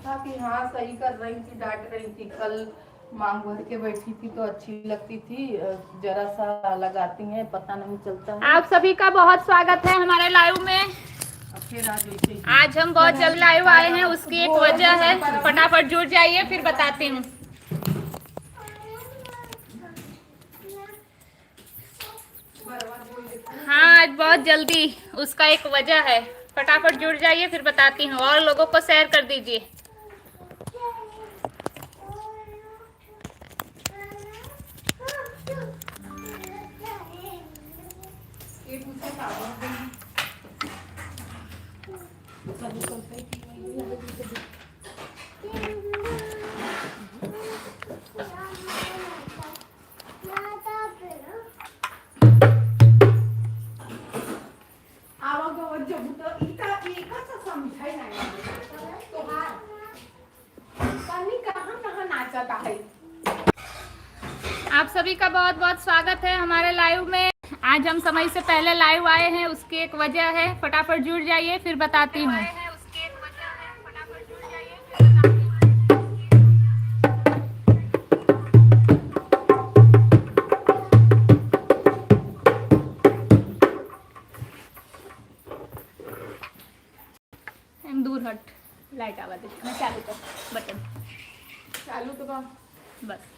था कि हाँ सही कर रही थी, डांट रही थी। कल मांग भर के बैठी थी तो अच्छी लगती थी, जरा सा लगाती हैं पता नहीं चलता है। आप सभी का बहुत स्वागत है हमारे लाइव में। फिर आज हम बहुत जल्द लाइव आए हैं, उसकी एक वजह है। फटाफट जुड़ जाइए फिर बताती हूँ। हाँ, आज बहुत जल्दी, उसका एक वजह है। फटाफट जुड़ जाइए फिर बताती हूँ, और लोगों को शेयर कर दीजिए। आप सभी का बहुत बहुत स्वागत है हमारे लाइव में। आज हम समय से पहले लाइव आए हैं, उसकी एक वजह है। फटाफट जुड़ जाइए फिर बताती हूँ। दूर हट, लाइट आवा दे। मैं चालू कर बटन चालू तो बस।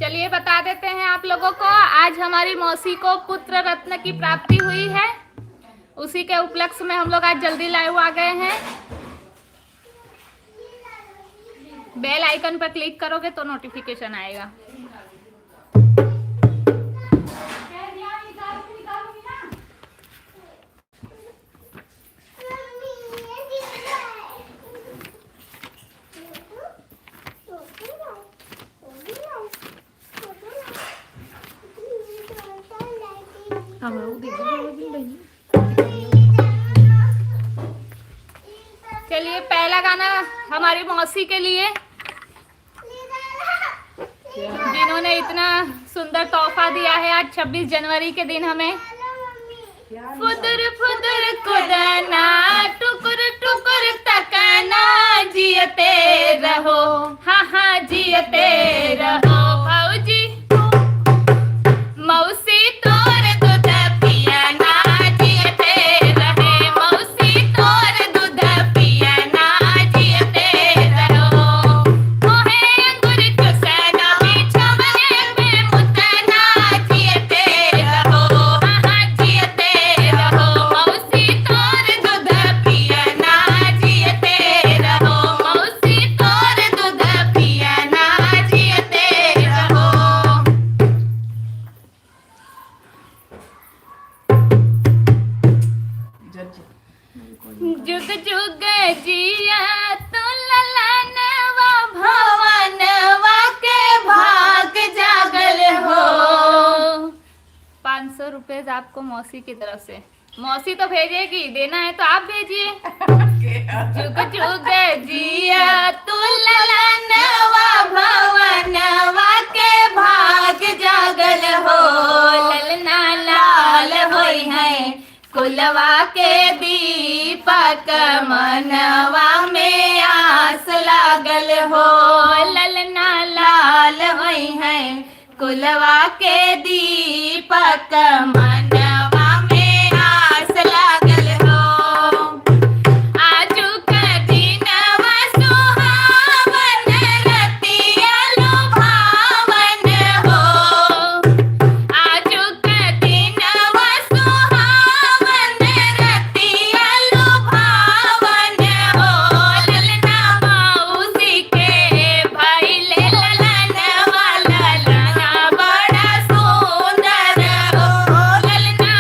चलिए बता देते हैं आप लोगों को, आज हमारी मौसी को पुत्र रत्न की प्राप्ति हुई है। उसी के उपलक्ष्य में हम लोग आज जल्दी लाइव आ गए हैं। बेल आइकन पर क्लिक करोगे तो नोटिफिकेशन आएगा। चलिए पहला गाना हमारी मौसी के लिए, जिन्होंने इतना सुंदर तोहफा दिया है आज 26 जनवरी के दिन हमें। फुदर फुदर कुदना, टुकुर टुकुर तकना, जियते रहो, हाँ हाँ जियते रहो भाऊजी। मौसी तोर दूध पियना, जियते रहे मौसी तोर दूध पियना, जियते रहो। मोहे अंगूर चुसना, बिछवने में मुतना, जियते रहो, हाँ हाँ जियते रहो। मौसी तोर दूध पियना, जियते रहो मौसी तोर दूध पियना, जियते रहो। जुग जुग जिया तो ललनवा, भवनवा के भाग जागल हो। 500 रुपए आपको मौसी की तरफ से। मौसी तो भेजेगी, देना है तो आप भेजिए। जुग जुग जिया तो ललनवा, भवनवा के भाग जागल हो। ललना लाल होई है कुलवा के दीपक, मनवा में आस लागल हो। ललना लाल होई है कुलवा के दीपक, मनवा में आस लागल हो। आजू का दिनवा सुहावन, रतिया लुभावन हो। आजू का दिनवा सुहावन, रतिया लुभावन हो। ललना मौसी के भइले ललनवा, ललना बड़ा सुंदर हो। ललना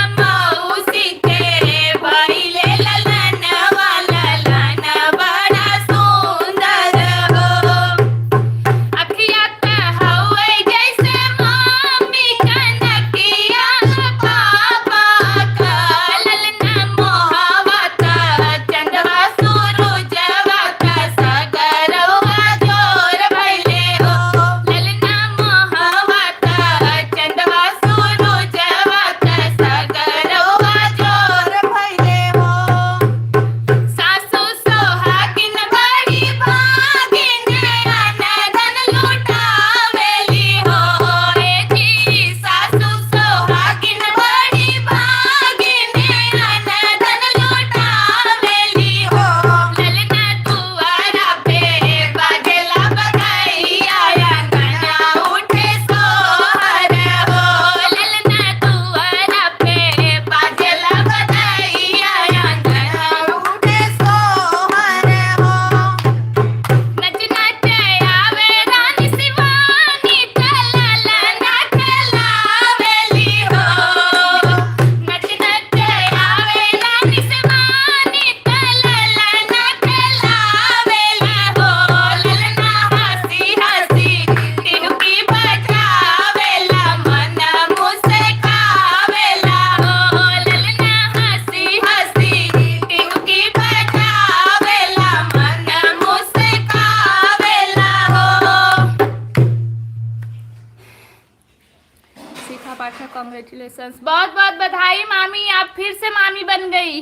कॉन्ग्रेचुलेशंस, बहुत बहुत बधाई मामी, आप फिर से मामी बन गई।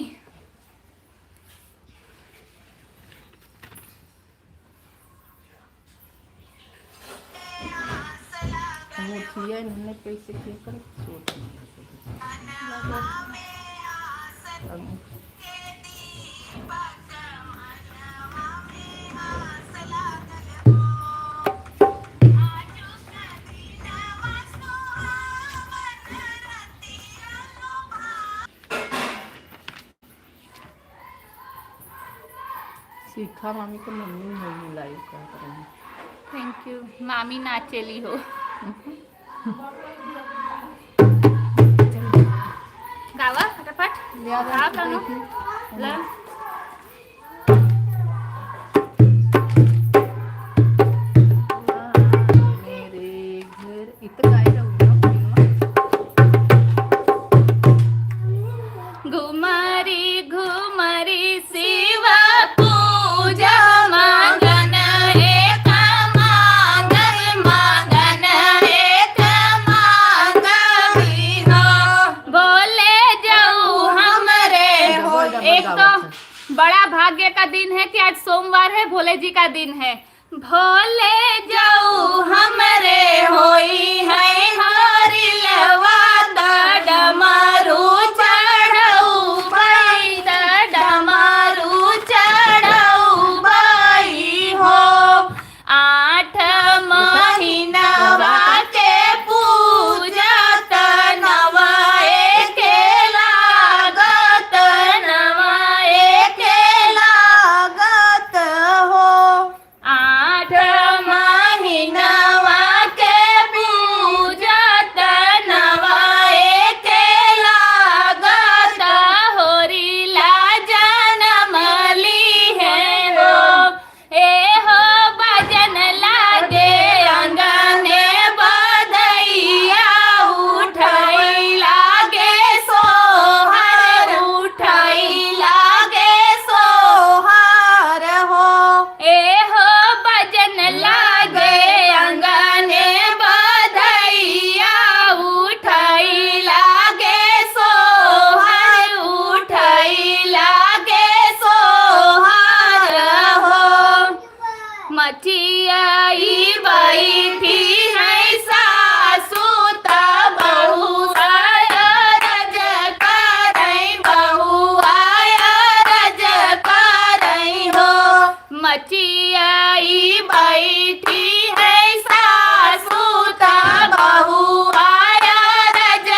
मुठिया इन्होंने कैसे किया कर सोच सीखा मामी को मम्मी नहीं लाइव कर रही। थैंक यू मामी, नाचेली हो। गावा फटाफट गा करो ले। मेरे घर इतना गाय रहूँगा घुमरी घुमरी शिवा पूजा मगन एक मांगल मगन एक मांगली हो। बोले जाऊ हमरे हो। एक तो बड़ा भाग्य का दिन है कि आज सोमवार है, भोले जी का दिन है। भोले जाऊ हमरे होई है हरि लवा डमरू चढ़ऊ बाई डमरू चढ़ऊ बाई हो। 8 महीना के पूजा नवाए के लागत नवाए के लागत हो। 8 महीना के पूजा नवाए के लागत होरी ला जनम ली है हो। ए हो भजन लागे अंगने बधैया उठाई लागे सोहर उठाई लागे सोहर हो। ए हो भजन लागे अंगने बधैया उठाई लागे सोहर उठाई लागे सोहर हो। मचियाई बैठी है सासू त बहू आया रज करई बहू आया रज करई हो। मचियाई बैठी है सासू त बहू आया रज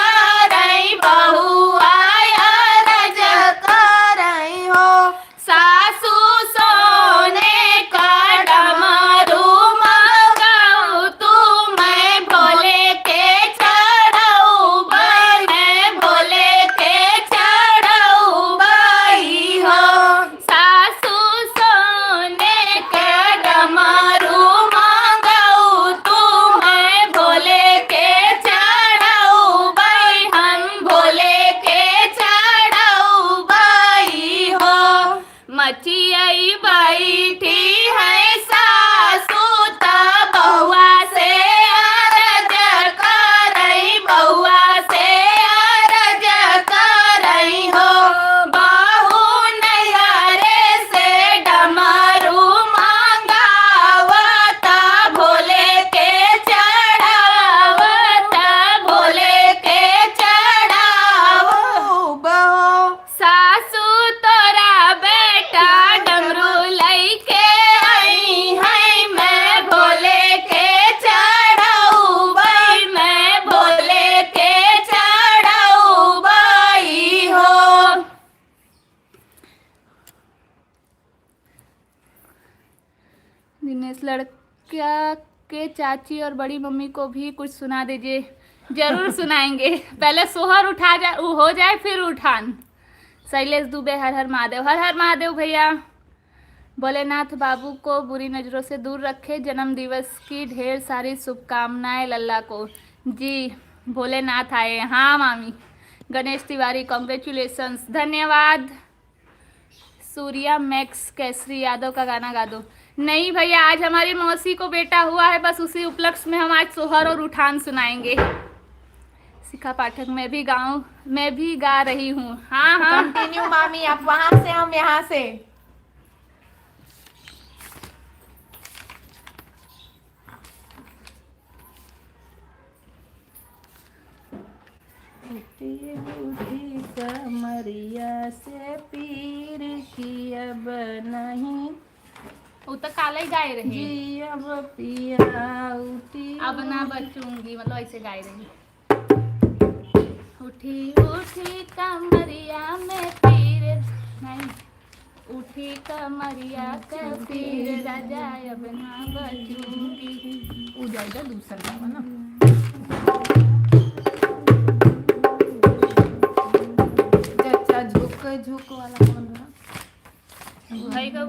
करई बहू आया रज करई हो। सासू सोने का डमरू मंगाऊ तू मैं भोले के चढ़ऊ बाई मैं भोले के चढ़ऊ बाई हो। सासू सोने के डमरू मंगाऊ तू मैं भोले के चढ़ऊ बाई हम भोले के चढ़ऊ बाई हो। मचियाई बैठी है सासू त बउआ से अरज करई बउआ से अरज करई हो। बहू नैहरे से डमरू मंगावत भोले के चढ़ावत भोले के चढ़ावो बहो। सासू तोरा बेटा डमरू लइके आई है मैं भोले के चढ़ऊ बाई मैं भोले के चढ़ऊ बाई हो। दिनेश लड़का के चाची और बड़ी मम्मी को भी कुछ सुना दीजिए। जरूर सुनाएंगे, पहले सोहर उठा जाए हो जाए फिर उठान। शैलेश दुबे हर हर महादेव, हर हर महादेव भैया। भोलेनाथ बाबू को बुरी नज़रों से दूर रखे, जन्म दिवस की ढेर सारी शुभकामनाएं लल्ला को। जी भोलेनाथ आए। हाँ मामी। गणेश तिवारी कॉन्ग्रेचुलेशंस, धन्यवाद। सूर्या मैक्स केसरी यादव का गाना गा दो। नहीं भैया, आज हमारी मौसी को बेटा हुआ है, बस उसी उपलक्ष्य में हम आज सोहर और उठान सुनाएंगे। शिखा पाठक, मैं भी गा रही हूँ। हाँ हाँ कंटिन्यू मामी, आप वहां से, हम यहाँ से। उठी उठी कमरिया से पीर की अब नहीं वो तो काला ही गाए रही। जी अब पिया उठी अब ना बचूंगी, मतलब ऐसे गाए रही। उठी उठी कमरिया में पीर नहीं, उठी कमरिया का पीर राजा अब ना बचूंगी। वो जाएगा दूसरा गावा ना। जच्चा झुक झुक वाला कौन रहा? भाई का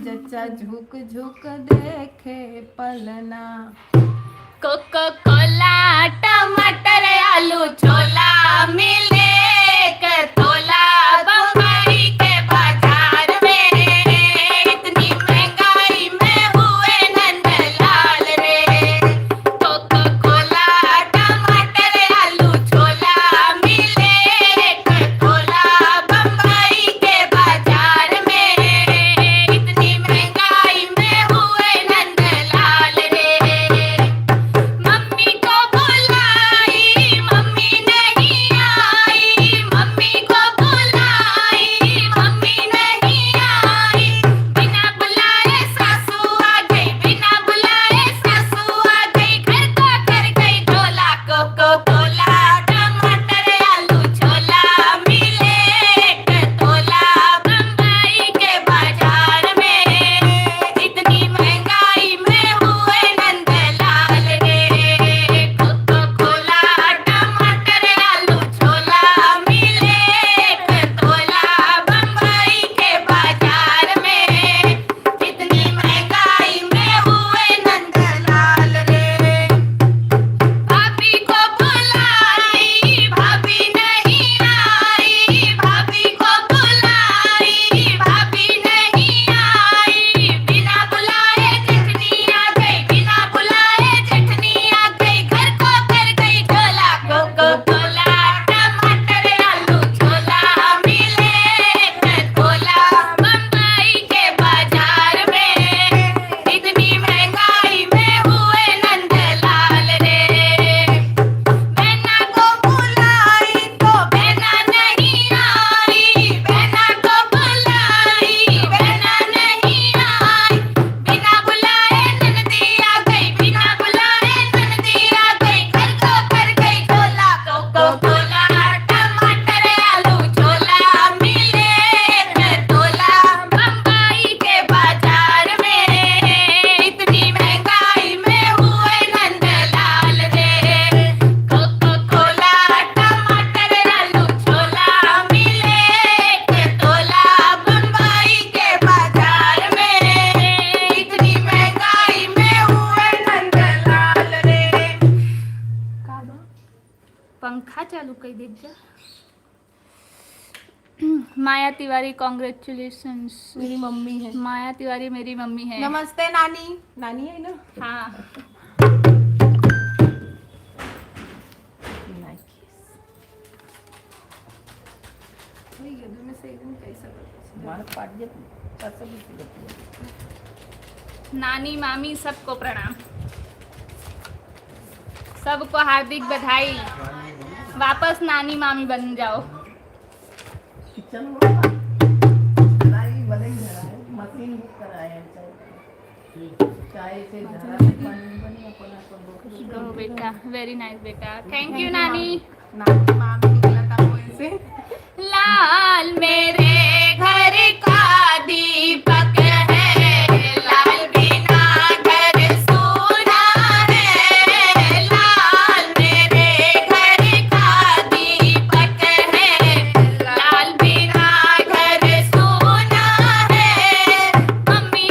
जच्चा झुक झुक देखे पलना। कोको कोला टमाटर आलू छोला मिले कर तोला बम्बई के बाजार में, इतनी महंगाई में हुए नंदलाल रे। कोको कोला टमाटर आलू छोला मिले कर तोला बम्बई के बाजार में, इतनी महंगाई में हुए नंदलाल रे। मम्मी को बुलाई मम्मी नहीं आई, मम्मी को बुलाई मम्मी नहीं आई, बिना बुलाए सासू आ गई, बिना बुलाए सासू आ गई, घर को कर गई ढोला। कोको कोला टमाटर आलू छोला मिले कर तोला बम्बई के बाजार में, इतनी महंगाई में हुए नंदलाल रे। कोको कोला टमाटर आलू छोला मिले कर तोला बम्बई के बाजार में, इतनी महंगाई में हुए नंदलाल रे। भाभी को बुलाई भाभी नहीं आई, भाभी को बुलाई भाभी नहीं आई, बिना बुलाए जेठनी आ गई, बिना बुलाए जेठनी आ गई, घर को कर गई ढोला। कोको कोला टमाटर आलू छोला मिले कर तोला बम्बई के बाजार में, इतनी महंगाई में हुए नंदलाल रे। बहना को बुलाई तो बहना नहीं आई, बहना को बुलाई बहना नहीं आई, बिना बुलाए ननदी आ गई, बिना बुलाए ननदी आ गई, घर को कर गई ढोला। कोको कोला टमाटर आलू छोला मिले कर तोला बम्बई के बाजार में, इतनी महंगाई में हुए नंदलाल रे। कोको कोला टमाटर आलू छोला मिले कर तोला बम्बई के बाजार में, इतनी महंगाई में हुए नंदलाल रे। पंखा चालू कर दीजिए। माया तिवारी कॉन्ग्रेचुलेशंस। मेरी मम्मी है। माया तिवारी मेरी मम्मी है। नमस्ते नानी। नानी है ना? हाँ नानी मामी सबको प्रणाम, सबको हार्दिक बधाई। वापस नानी मामी बन जाओ। किचन मशीन बुक कराया चाय से गो बेटा, वेरी नाइस बेटा, थैंक यू नानी। नानी मामी निकला था वो ऐसे। लाल मेरे घर का दीपक है, लाल बिना घर सूना है, लाल मेरे घर का दीपक है, लाल बिना घर सूना है। मम्मी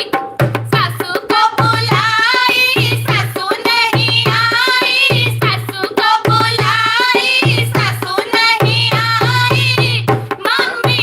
सासू को बुलाई सासू नहीं आई, सासू को बुलाई सासू नहीं आई, मम्मी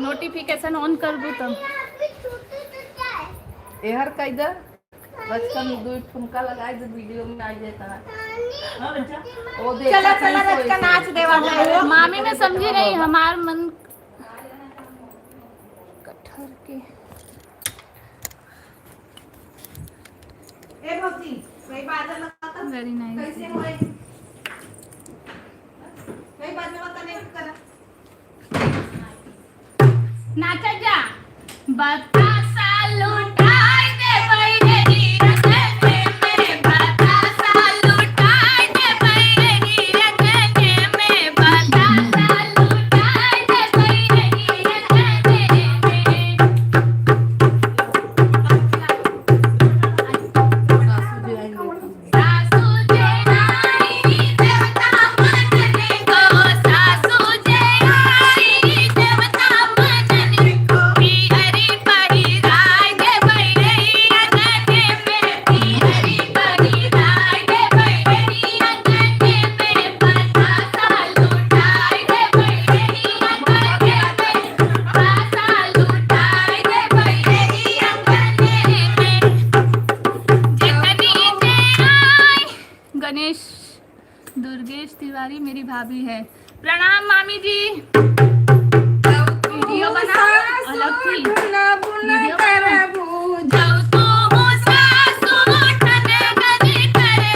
नोटिफिकेशन ऑन कर दू तब एहर का इधर बचपन में 2 ठुमका लगाए तो वीडियो में आ जाता है। ओ देख चला चला रचका नाच देवा है मामी ने समझी नहीं हमार मन कटहर के ए भौजी कई बाजा लगाता वेरी नाइस कैसे होए कई बाजा लगाता नहीं करा नाचा जा बतासा लुटाई दे बैरी रखने में बतासा लुटाई दे बैरी रखने में बतासा लुटाई दे बैरी रखने में सासू जी आएंगे सासू जे आई देवता मनने को सासू जे आई देवता मनने को बिहरी पहिराय दे बैरी रखने में बिहरी पहिराय दे बैरी रखने में बतासा लुटाई दे बैरी रखने में बतासा लुटाई दे बैरी रखने में जितनी जे आई गणेश दुर्गेश तिवारी मेरी भाभी है। प्रणाम मामी जी। वीडियो बना अलग थी वीडियो जाऊ तू सासू ठने गनी करे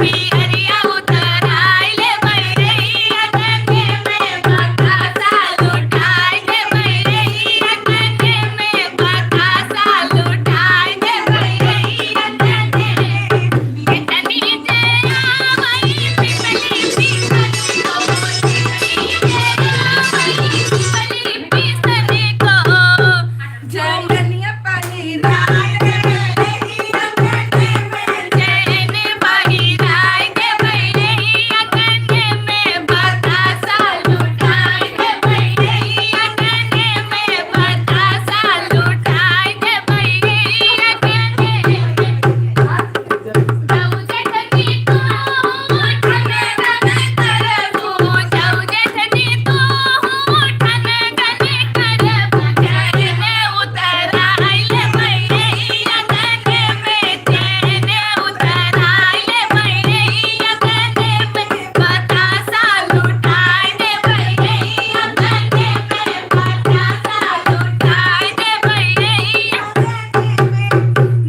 बिहरिया उतराई ले बैरिया रखने में बतासा लुटाई दे बैरी रखने में बतासा लुटाई दे बैरी रखने में कितनी जे आई पिपली पिसने को कितनी जे आई पिपली पिसने को जंगलिया पानी राय दे बैरी रखने में जैने पानी राय दे बैरी रखने में बतासा लुटाई दे बैरी रखने में बतासा लुटाई दे बैरी रखने में जाऊ जेठनी तू ठने गने करबू जाऊ जेठनी तू ठने गने करबू चैने उतराई ले बैरी रखने में चैने उतराई ले बैरी रखने में बतासा लुटाई दे बैरी रखने में बतासा लुटाई दे बैरी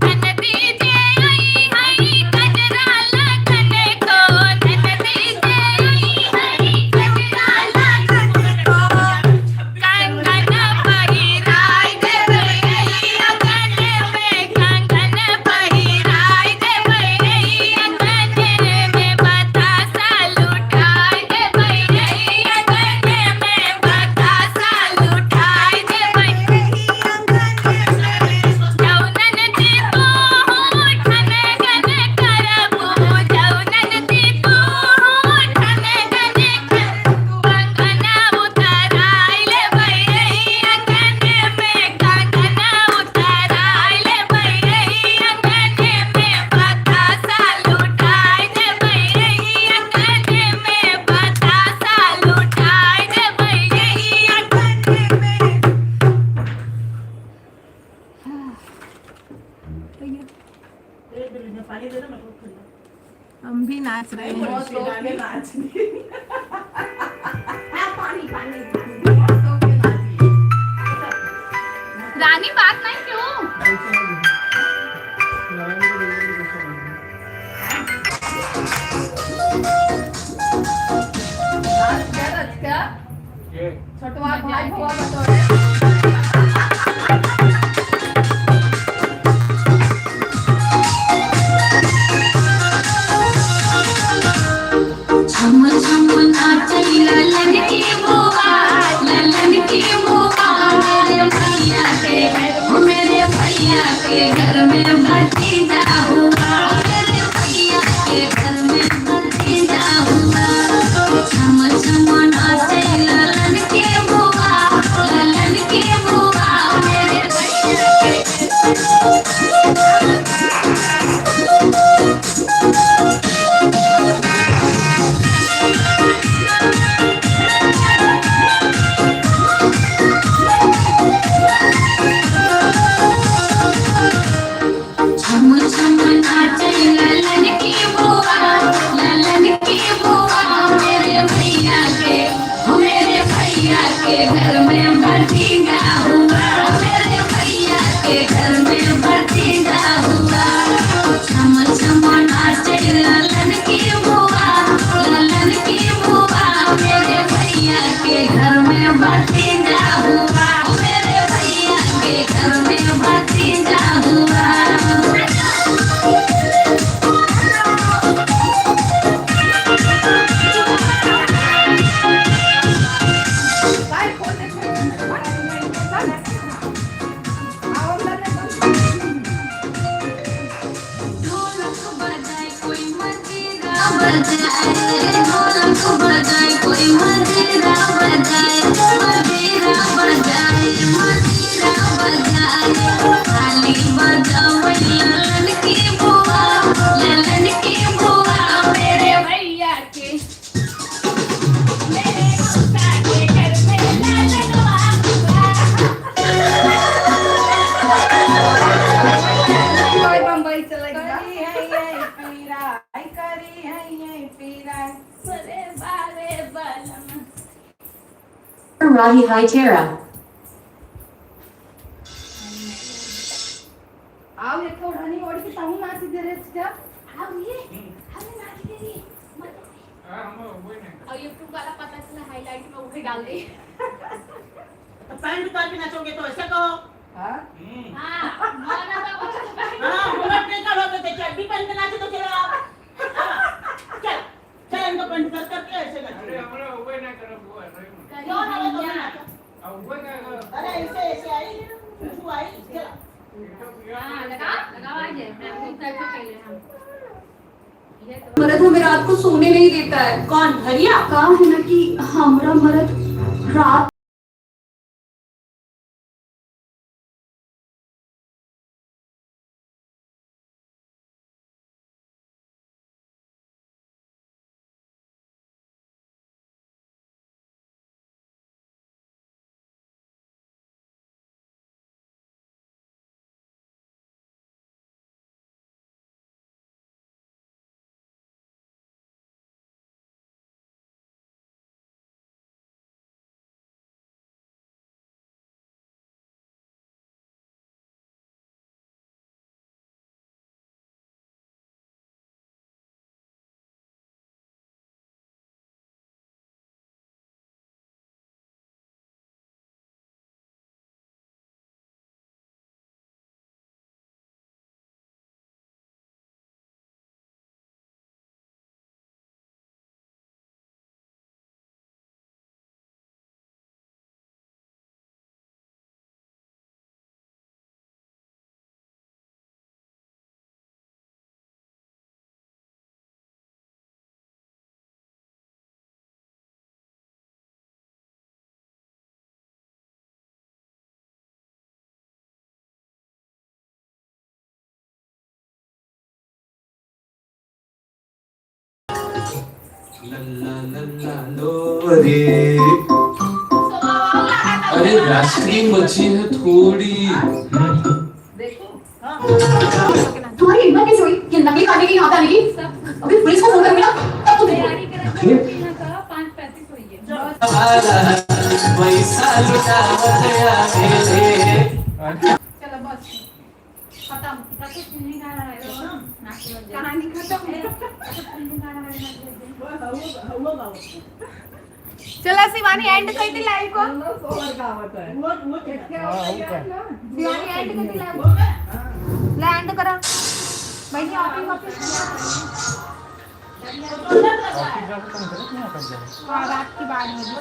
ननदी जे आई हई कजरा लगने को ननदी जे आई हई कजरा लगने को कंगन पहिराय दे बैरी रखने में कंगन पहिराय दे बैरी रखने में बतासा लुटाई दे बैरी रखने में बतासा लुटाई दे बैरी जौनन जी तू ठने गने करबू जौनन जी तू ठने गने करबू कंगना उतराई ले बैरी रखने में कंगना उतराई ले बैरी रखने में बतासा लुटाई दे बैरी रखने में बतासा लुटाई दे बैरी रखने में हम भी नाच रहे हैं बहुत लोग के नाच पानी पानी रानी बात नहीं क्यों छोटवा भाई भवा बतौले छम छम नाचई ललन की बुआ ललन की बुआ मेरे भैया के घर में भतीजा हुआ मेरे भैया के घर में भतीजा हुआ छम छम नाचई ललन की बुआ मेरे भैया के भतीजा हुआ, मेरे भैया के घर में भतीजा हुआ। काय खोलते ढोलक बजाए कोई मजीरा बजाए, ढोलक बजाए कोई मजीरा बजाए, मजीरा बजाए, मजीरा बजाए, ताली बजाओ ललन की बुआ, ललन की बुआ, मेरे भैया के, मेरे मौसा के घर में ललनवा हुआ। कोई बम्बई चला गया पीरा आई करी है ये पीरा बरे बारे बलम। Rahi Hi Tara. आओ ये थोड़ा नहीं ओढ़ के ताऊ नाच दे रे क्या अब ये हमें नाच के लिए मत और यूट्यूब वाला पता चला हाईलाइट में उठे डाल दे। तो पैंट उतार के नाचोगे तो ऐसे कहो हां हाँ माना था कुछ तो पहले। हाँ घूंघट नहीं करोगे तो चड्डी पहन के नाचो तो चलो आप हाँ, चल चल इनको पैंट उतार करके ऐसे नाचो क्यों ना वो तो नाचो अरे ऐसे ऐसे आई खुशबू आई चला हाँ लगा आज मैं खुद करके पहले हम मर्द हमें रात को सोने नहीं देता है। कौन हरिया कहा है ना कि हमारा मर्द रात लल्ला लल्ला लो रे। अरे राशि बची है थोड़ी। देखो तुम्हारी हिम्मत कैसे हुई कि नकली काटे की यहाँ पे आने की? अभी पुलिस को फोन करूंगी ना तब तुम तैयारी करेंगे ना का 5:35 हुई है। हमारा पैसा लुटावत आवे। चलो बस खत्म कुछ नहीं गा रहा है तो नाच लग जाए। कहानी खत्म है कुछ नहीं गा रहा है नाच लग जाए। चला शिवानी एंड कर दी लाइव को सोहर गावत है वो शिवानी एंड कर दी लाइव। लैंड करा भाई ऑफिस ऑफिस रात की 12 बजे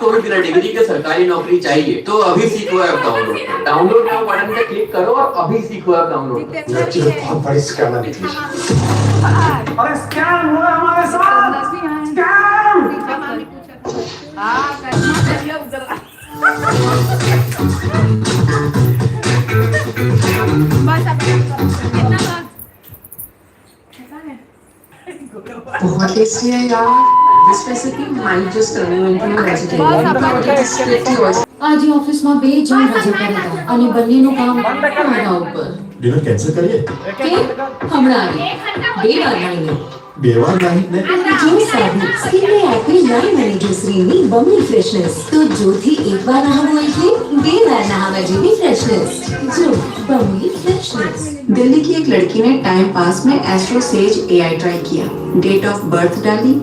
आपको भी बिना डिग्री के सरकारी नौकरी चाहिए तो अभी सीखो ऐप डाउनलोड करो। डाउनलोड नाउ बटन पे क्लिक करो और अभी सीखो ऐप डाउनलोड करो। लड़की तो बहुत बड़ी स्कैमर निकली। अरे स्कैम हुआ हमारे साथ, स्कैम। हाँ करना चाहिए उधर बस अब कितना बार बहुत टेस्टी है यार। This recipe might just turn you into a vegetarian. आज ऑफिस માં 2 જણ રજા પર હતા અને બંનેનું કામ મારા ઉપર। ડિનર કેન્સલ કરીએ કે હમણાં બે વાર નહીં બે વાર નહીં ને जो साबु स्किन में एक्ने लाइन मैनेजर्सની બમણી ફ્રેશનેસ તો જોથી એક વાર નહાવું એટલે બે વાર નહાવા જેવી ફ્રેશનેસ જો બમણી ફ્રેશનેસ। दिल्ली की एक लड़की ने टाइम पास में एस्ट्रो सेज एआई ट्राई किया, डेट ऑफ बर्थ डाली,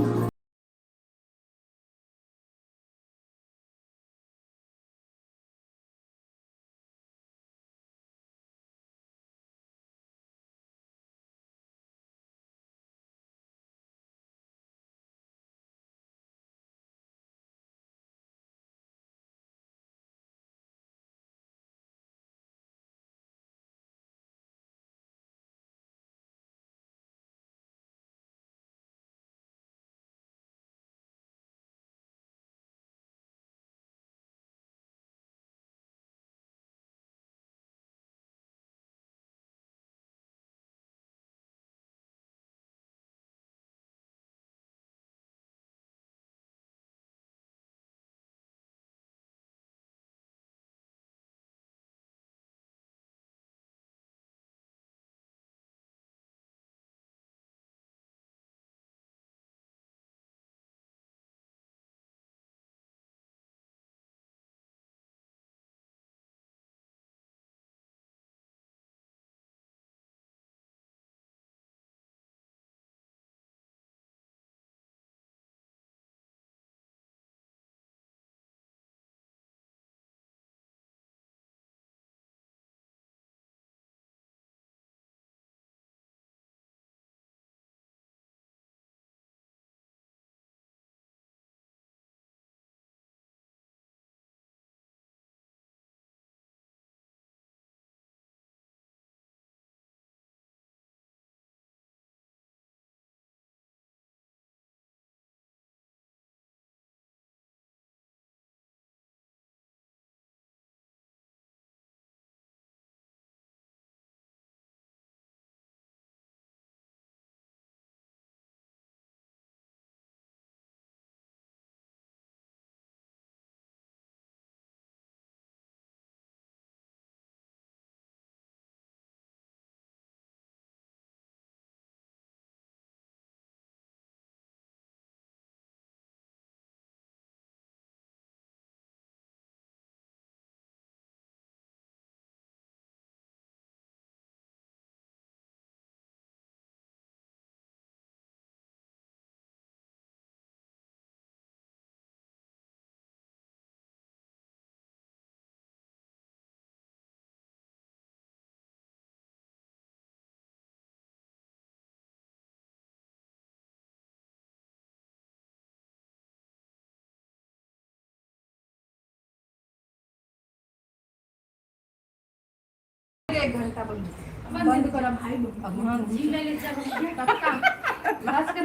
एक घंटा बंद करा भाई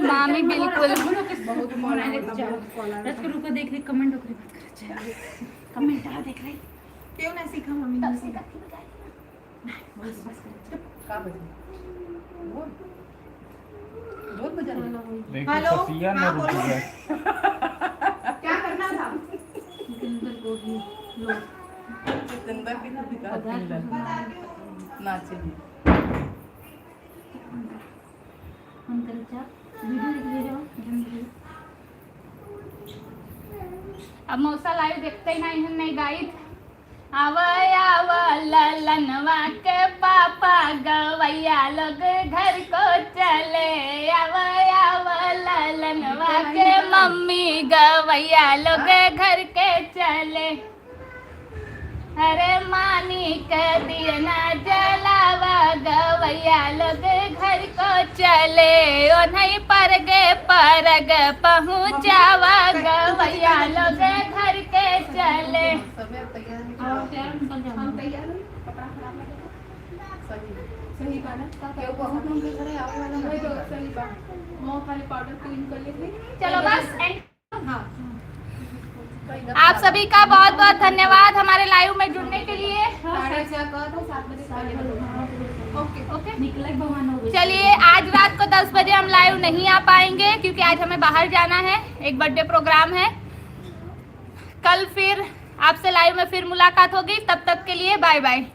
मामी बिल्कुल बहुत मन है रुको देख रही कमेंट कमेंट देख रही क्यों ना सीखा मम्मी ने सीखा बस बस का बजे बोल बोल बजा हेलो हाँ बोलो क्या करना था सिकंदर की तो दिखा नाचे अब मौसा लाइव देखते ही नहीं गाइड आव ललनवा के पापा गवैया लोग घर को चले आव ललनवा के मम्मी गवैया लोग घर के चले अरे मानी के दिया जलावा गवैया लोग घर को चले ओ नहीं परग पहुँचावा गवैया लोग घर चले सब तैयार हैं। हम तैयार हैं। कपड़ा खराब लगेगा। सही बात है। बहुत लोग के घरे आवे वाला है तो सही बात। मुंह खाली पाउडर क्लीन कर लेते। चलो बस एंड। हाँ। आप सभी का बहुत बहुत धन्यवाद हमारे लाइव में जुड़ने के लिए। 6:30 का तो 7 बजे ओके ओके निकले भगवान हो गए। चलिए आज रात को 10 बजे हम लाइव नहीं आ पाएंगे क्योंकि आज हमें बाहर जाना है, एक बर्थडे प्रोग्राम है। कल फिर आपसे लाइव में फिर मुलाकात होगी, तब तक के लिए बाय बाय।